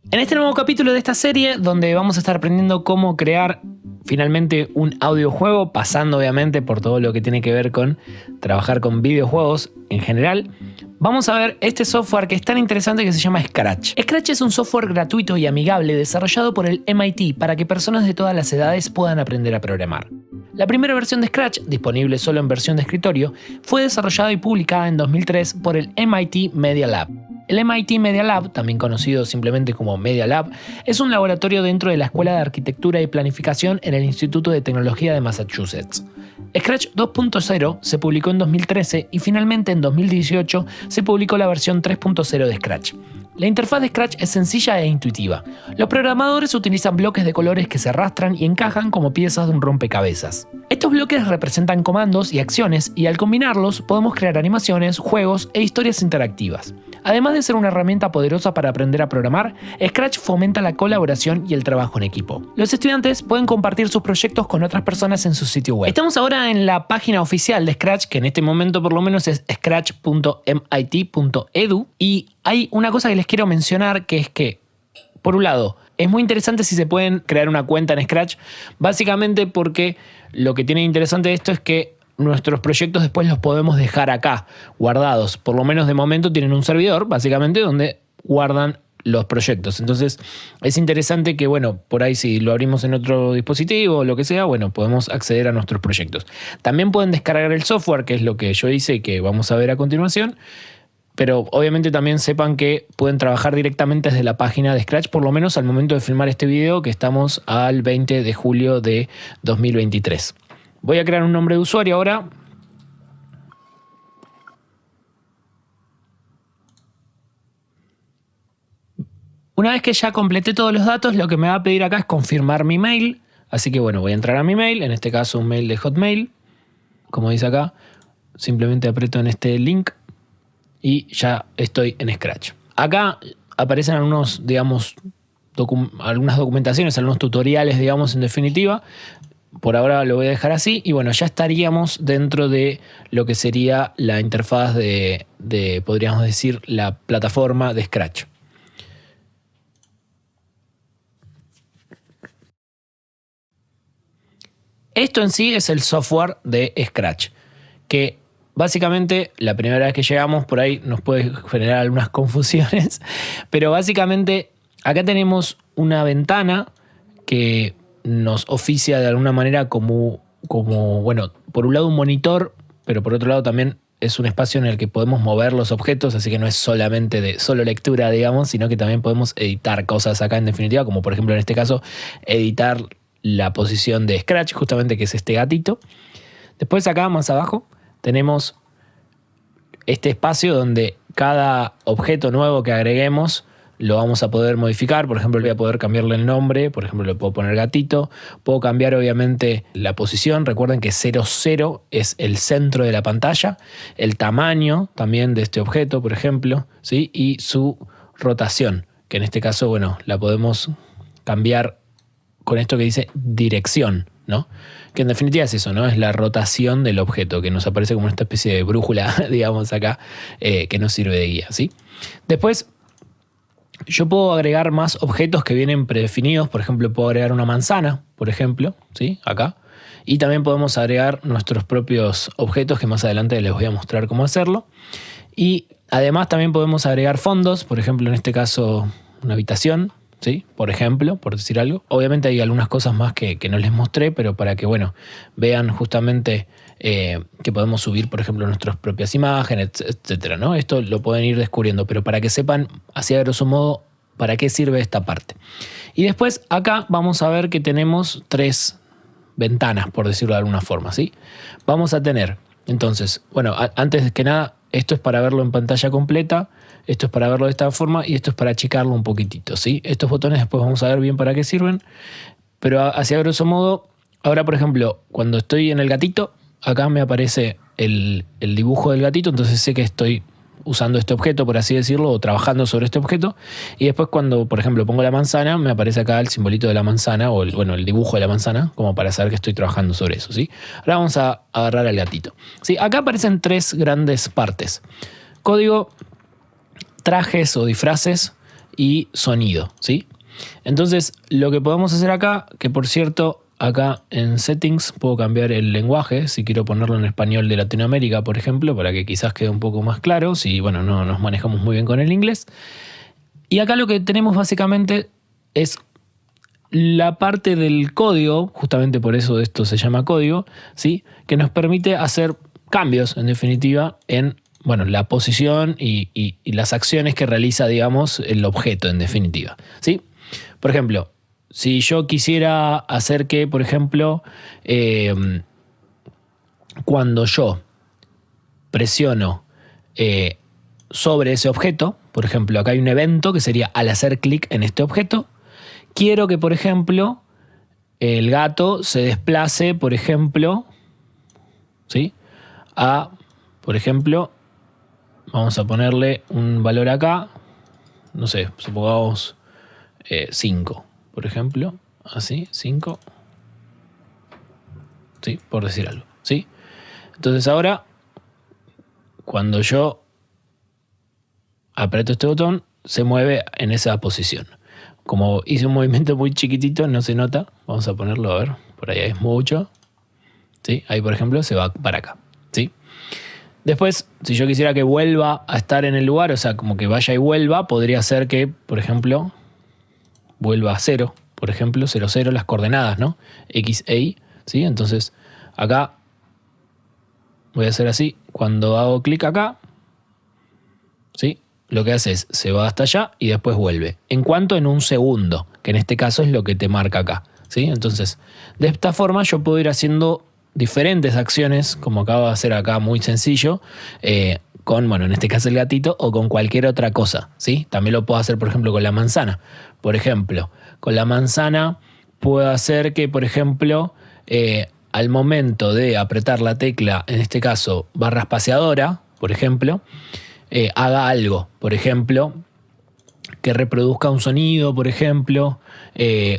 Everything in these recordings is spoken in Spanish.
En este nuevo capítulo de esta serie, donde vamos a estar aprendiendo cómo crear finalmente un audiojuego, pasando obviamente por todo lo que tiene que ver con trabajar con videojuegos en general, vamos a ver este software que es tan interesante que se llama Scratch. Scratch es un software gratuito y amigable desarrollado por el MIT para que personas de todas las edades puedan aprender a programar. La primera versión de Scratch, disponible solo en versión de escritorio, fue desarrollada y publicada en 2003 por el MIT Media Lab. El MIT Media Lab, también conocido simplemente como Media Lab, es un laboratorio dentro de la Escuela de Arquitectura y Planificación en el Instituto de Tecnología de Massachusetts. Scratch 2.0 se publicó en 2013 y finalmente en 2018 se publicó la versión 3.0 de Scratch. La interfaz de Scratch es sencilla e intuitiva. Los programadores utilizan bloques de colores que se arrastran y encajan como piezas de un rompecabezas. Estos bloques representan comandos y acciones y al combinarlos podemos crear animaciones, juegos e historias interactivas. Además de ser una herramienta poderosa para aprender a programar, Scratch fomenta la colaboración y el trabajo en equipo. Los estudiantes pueden compartir sus proyectos con otras personas en su sitio web. Estamos ahora en la página oficial de Scratch, que en este momento por lo menos es scratch.mit.edu, y hay una cosa que les quiero mencionar, que es que, por un lado, es muy interesante si se pueden crear una cuenta en Scratch, básicamente porque lo que tiene interesante de esto es que nuestros proyectos después los podemos dejar acá, guardados. Por lo menos de momento tienen un servidor, básicamente, donde guardan los proyectos. Entonces es interesante que, bueno, por ahí si lo abrimos en otro dispositivo o lo que sea, bueno, podemos acceder a nuestros proyectos. También pueden descargar el software, que es lo que yo hice y que vamos a ver a continuación. Pero obviamente también sepan que pueden trabajar directamente desde la página de Scratch, por lo menos al momento de filmar este video, que estamos al 20 de julio de 2023. Voy a crear un nombre de usuario ahora. Una vez que ya completé todos los datos, lo que me va a pedir acá es confirmar mi mail. Así que bueno, voy a entrar a mi mail, en este caso un mail de Hotmail. Como dice acá, simplemente aprieto en este link y ya estoy en Scratch. Acá aparecen algunos, digamos, algunas documentaciones, algunos tutoriales, digamos, en definitiva. Por ahora lo voy a dejar así y bueno, ya estaríamos dentro de lo que sería la interfaz de podríamos decir, la plataforma de Scratch. Esto en sí es el software de Scratch, que básicamente la primera vez que llegamos por ahí nos puede generar algunas confusiones, pero básicamente acá tenemos una ventana que nos oficia de alguna manera como, bueno, por un lado un monitor, pero por otro lado también es un espacio en el que podemos mover los objetos, así que no es solamente de solo lectura, digamos, sino que también podemos editar cosas acá en definitiva, como por ejemplo en este caso, editar la posición de Scratch, justamente que es este gatito. Después acá más abajo tenemos este espacio donde cada objeto nuevo que agreguemos lo vamos a poder modificar. Por ejemplo, voy a poder cambiarle el nombre. Por ejemplo, le puedo poner gatito. Puedo cambiar obviamente la posición. Recuerden que 0,0 es el centro de la pantalla. El tamaño también de este objeto, por ejemplo, ¿sí? Y su rotación, que en este caso, bueno, la podemos cambiar con esto que dice dirección, ¿no? Que en definitiva es eso, ¿no? Es la rotación del objeto, que nos aparece como esta especie de brújula, digamos acá, que nos sirve de guía, ¿sí? Después, yo puedo agregar más objetos que vienen predefinidos. Por ejemplo, puedo agregar una manzana, por ejemplo, ¿sí? Acá. Y también podemos agregar nuestros propios objetos, que más adelante les voy a mostrar cómo hacerlo. Y además también podemos agregar fondos, por ejemplo, en este caso, una habitación, ¿sí? Por ejemplo, por decir algo. Obviamente hay algunas cosas más que no les mostré, pero para que, bueno, vean justamente que podemos subir, por ejemplo, nuestras propias imágenes, etcétera, ¿no? Esto lo pueden ir descubriendo, pero para que sepan, así a grosso modo, para qué sirve esta parte. Y después acá vamos a ver que tenemos tres ventanas, por decirlo de alguna forma, ¿sí? Vamos a tener, entonces, bueno, antes que nada, esto es para verlo en pantalla completa. Esto es para verlo de esta forma y esto es para achicarlo un poquitito, ¿sí? Estos botones después vamos a ver bien para qué sirven, pero hacia grosso modo, ahora por ejemplo, cuando estoy en el gatito, acá me aparece el dibujo del gatito, entonces sé que estoy usando este objeto, por así decirlo, o trabajando sobre este objeto, y después cuando, por ejemplo, pongo la manzana, me aparece acá el simbolito de la manzana, o el dibujo de la manzana, como para saber que estoy trabajando sobre eso, ¿sí? Ahora vamos a agarrar al gatito. ¿Sí? Acá aparecen tres grandes partes. Código, trajes o disfraces y sonido, ¿sí? Entonces, lo que podemos hacer acá, que por cierto, acá en Settings puedo cambiar el lenguaje, si quiero ponerlo en español de Latinoamérica, por ejemplo, para que quizás quede un poco más claro, si, bueno, no nos manejamos muy bien con el inglés. Y acá lo que tenemos básicamente es la parte del código, justamente por eso esto se llama código, ¿sí? Que nos permite hacer cambios, en definitiva, en bueno, la posición y las acciones que realiza, digamos, el objeto, en definitiva, ¿sí? Por ejemplo, si yo quisiera hacer que, por ejemplo, cuando yo presiono sobre ese objeto, por ejemplo, acá hay un evento que sería al hacer clic en este objeto, quiero que, por ejemplo, el gato se desplace, por ejemplo, ¿sí? Por ejemplo, vamos a ponerle un valor acá, no sé, supongamos 5, por ejemplo, así, 5, ¿sí? Por decir algo, ¿sí? Entonces ahora, cuando yo aprieto este botón, se mueve en esa posición. Como hice un movimiento muy chiquitito, no se nota. Vamos a ponerlo, a ver, por ahí es mucho. ¿Sí? Ahí, por ejemplo, se va para acá. ¿Sí? Después, si yo quisiera que vuelva a estar en el lugar, o sea, como que vaya y vuelva, podría ser que, por ejemplo, vuelva a 0. Por ejemplo, 0, 0, las coordenadas, ¿no? X e Y. ¿Sí? Entonces, acá voy a hacer así. Cuando hago clic acá, ¿sí? Lo que hace es, se va hasta allá y después vuelve. En cuanto en un segundo, que en este caso es lo que te marca acá, ¿sí? Entonces, de esta forma yo puedo ir haciendo diferentes acciones, como acabo de hacer acá, muy sencillo, con, bueno, en este caso el gatito, o con cualquier otra cosa, ¿sí? También lo puedo hacer, por ejemplo, con la manzana. Por ejemplo, con la manzana puedo hacer que, por ejemplo, al momento de apretar la tecla, en este caso, barra espaciadora, por ejemplo, haga algo, por ejemplo, que reproduzca un sonido, por ejemplo,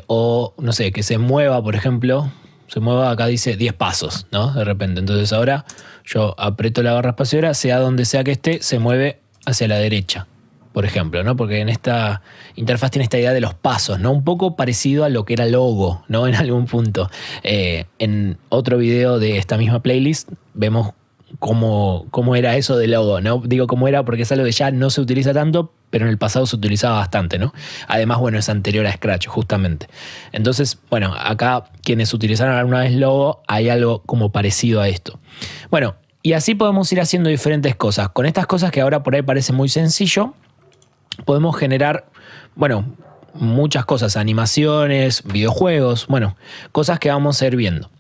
o no sé, que se mueva, por ejemplo, se mueva, acá dice 10 pasos, ¿no? De repente, entonces ahora yo aprieto la barra espaciadora, sea donde sea que esté, se mueve hacia la derecha, por ejemplo, ¿no? Porque en esta interfaz tiene esta idea de los pasos, ¿no? Un poco parecido a lo que era Logo, ¿no? En algún punto. En otro video de esta misma playlist vemos cómo era eso de Logo, ¿no? Digo cómo era porque es algo que ya no se utiliza tanto, pero en el pasado se utilizaba bastante, ¿no? Además, bueno, es anterior a Scratch, justamente. Entonces, bueno, acá quienes utilizaron alguna vez Logo, hay algo como parecido a esto. Bueno, y así podemos ir haciendo diferentes cosas. Con estas cosas que ahora por ahí parece muy sencillo, podemos generar, bueno, muchas cosas, animaciones, videojuegos, bueno, cosas que vamos a ir viendo.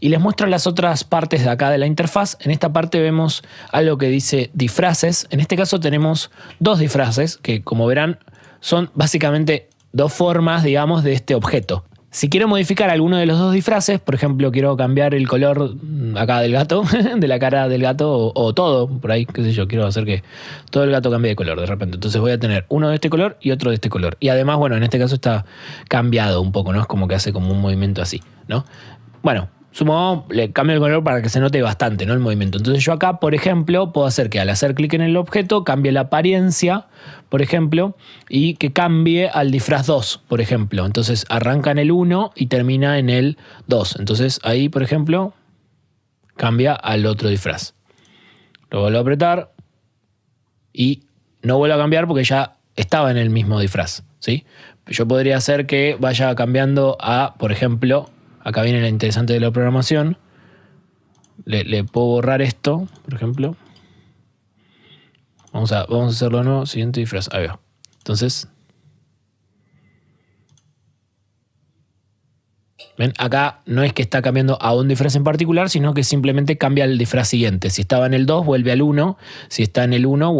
Y les muestro las otras partes de acá de la interfaz. En esta parte vemos algo que dice disfraces. En este caso tenemos dos disfraces que, como verán, son básicamente dos formas, digamos, de este objeto. Si quiero modificar alguno de los dos disfraces, por ejemplo, quiero cambiar el color acá del gato, de la cara del gato, o todo, por ahí, qué sé yo, quiero hacer que todo el gato cambie de color de repente. Entonces voy a tener uno de este color y otro de este color. Y además, bueno, en este caso está cambiado un poco, ¿no? Es como que hace como un movimiento así, ¿no? Bueno, sumo, le cambio el color para que se note bastante, ¿no? El movimiento. Entonces yo acá, por ejemplo, puedo hacer que al hacer clic en el objeto cambie la apariencia, por ejemplo, y que cambie al disfraz 2, por ejemplo. Entonces arranca en el 1 y termina en el 2. Entonces ahí, por ejemplo, cambia al otro disfraz. Lo vuelvo a apretar y no vuelvo a cambiar porque ya estaba en el mismo disfraz, ¿sí? Yo podría hacer que vaya cambiando a, por ejemplo, acá viene lo interesante de la programación. Le puedo borrar esto, por ejemplo. Vamos a hacerlo de nuevo. Siguiente disfraz. Ahí va. Entonces, ven, acá no es que está cambiando a un disfraz en particular, sino que simplemente cambia el disfraz siguiente. Si estaba en el 2, vuelve al 1. Si está en el 1,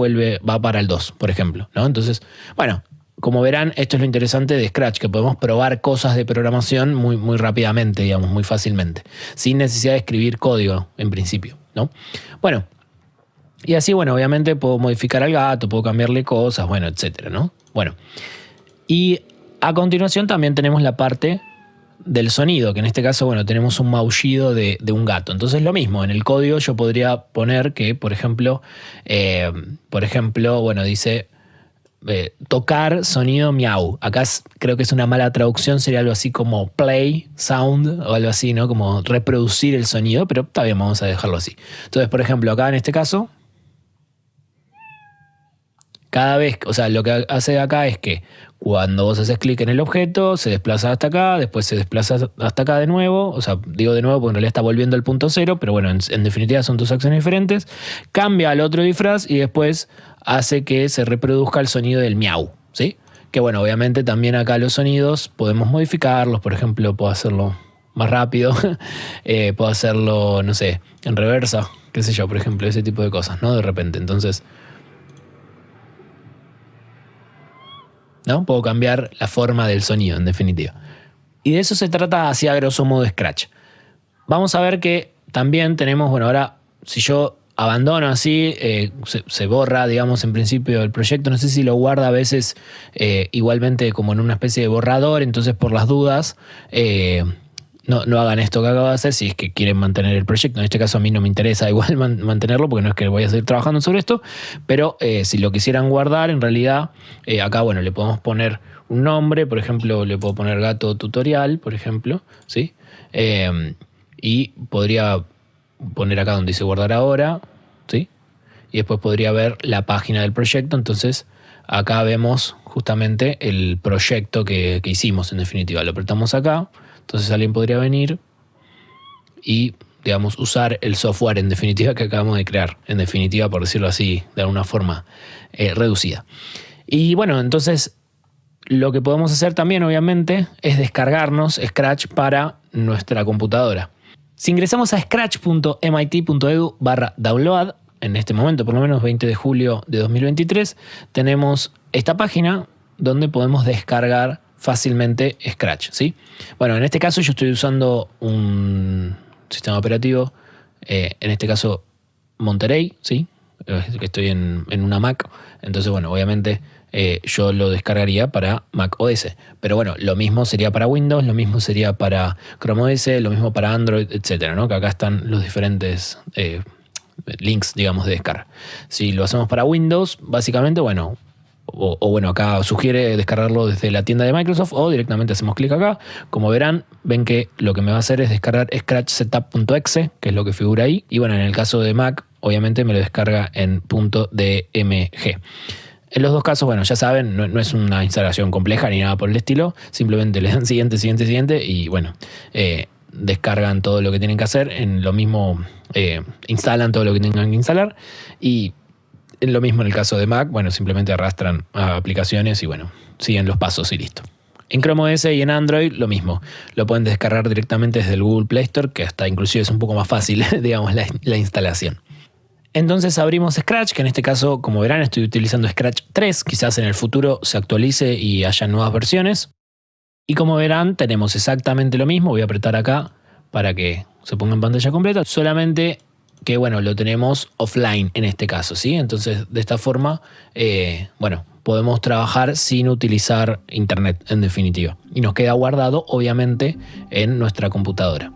va para el 2, por ejemplo, ¿no? Entonces, bueno, como verán, esto es lo interesante de Scratch, que podemos probar cosas de programación muy, muy rápidamente, digamos, muy fácilmente, sin necesidad de escribir código en principio, ¿no? Bueno, y así, bueno, obviamente puedo modificar al gato, puedo cambiarle cosas, bueno, etcétera, ¿no? Bueno, y a continuación también tenemos la parte del sonido, que en este caso, bueno, tenemos un maullido de un gato. Entonces lo mismo, en el código yo podría poner que, por ejemplo, bueno, dice tocar sonido miau. Acá creo que es una mala traducción, sería algo así como play sound o algo así, ¿no? Como reproducir el sonido, pero está bien, vamos a dejarlo así. Entonces, por ejemplo, acá en este caso, cada vez, o sea, lo que hace acá es que cuando vos haces clic en el objeto, se desplaza hasta acá, después se desplaza hasta acá de nuevo, o sea, digo de nuevo porque en realidad está volviendo al punto cero, pero bueno, en definitiva son dos acciones diferentes, cambia al otro disfraz y después hace que se reproduzca el sonido del miau, ¿sí? Que bueno, obviamente también acá los sonidos podemos modificarlos, por ejemplo, puedo hacerlo más rápido, puedo hacerlo, no sé, en reversa, qué sé yo, por ejemplo, ese tipo de cosas, ¿no? De repente, entonces... ¿no? Puedo cambiar la forma del sonido, en definitiva. Y de eso se trata así a grosso modo Scratch. Vamos a ver que también tenemos, bueno, ahora si yo abandono así, se borra, digamos, en principio el proyecto. No sé si lo guarda a veces igualmente como en una especie de borrador, entonces por las dudas... no hagan esto que acabo de hacer si es que quieren mantener el proyecto. En este caso a mí no me interesa igual mantenerlo porque no es que voy a seguir trabajando sobre esto, pero si lo quisieran guardar, en realidad acá, bueno, le podemos poner un nombre, por ejemplo, le puedo poner gato tutorial, por ejemplo, ¿sí? Y podría poner acá donde dice guardar ahora, ¿sí? Y después podría ver la página del proyecto, entonces acá vemos justamente el proyecto que hicimos en definitiva. Lo apretamos acá. Entonces alguien podría venir y, digamos, usar el software en definitiva que acabamos de crear. En definitiva, por decirlo así, de alguna forma reducida. Y bueno, entonces lo que podemos hacer también, obviamente, es descargarnos Scratch para nuestra computadora. Si ingresamos a scratch.mit.edu/download, en este momento, por lo menos 20 de julio de 2023, tenemos esta página donde podemos descargar fácilmente Scratch, ¿sí? Bueno, en este caso yo estoy usando un sistema operativo, en este caso Monterey, ¿sí? Que estoy en una Mac, entonces bueno, obviamente yo lo descargaría para Mac OS, pero bueno, lo mismo sería para Windows, lo mismo sería para Chrome OS, lo mismo para Android, etcétera, ¿no? Que acá están los diferentes links, digamos, de descarga. Si lo hacemos para Windows, básicamente, bueno... O bueno, acá sugiere descargarlo desde la tienda de Microsoft o directamente hacemos clic acá. Como verán, ven que lo que me va a hacer es descargar scratchsetup.exe, que es lo que figura ahí. Y bueno, en el caso de Mac, obviamente me lo descarga en .dmg. En los dos casos, bueno, ya saben, no es una instalación compleja ni nada por el estilo. Simplemente le dan siguiente, siguiente, siguiente y bueno, descargan todo lo que tienen que hacer. En lo mismo, instalan todo lo que tengan que instalar y... Lo mismo en el caso de Mac, bueno, simplemente arrastran a aplicaciones y bueno, siguen los pasos y listo. En Chrome OS y en Android lo mismo, lo pueden descargar directamente desde el Google Play Store, que hasta inclusive es un poco más fácil, digamos, la instalación. Entonces abrimos Scratch, que en este caso, como verán, estoy utilizando Scratch 3, quizás en el futuro se actualice y haya nuevas versiones. Y como verán, tenemos exactamente lo mismo, voy a apretar acá para que se ponga en pantalla completa, solamente... que bueno, lo tenemos offline en este caso, ¿sí? Entonces, de esta forma, bueno, podemos trabajar sin utilizar internet, en definitiva. Y nos queda guardado, obviamente, en nuestra computadora.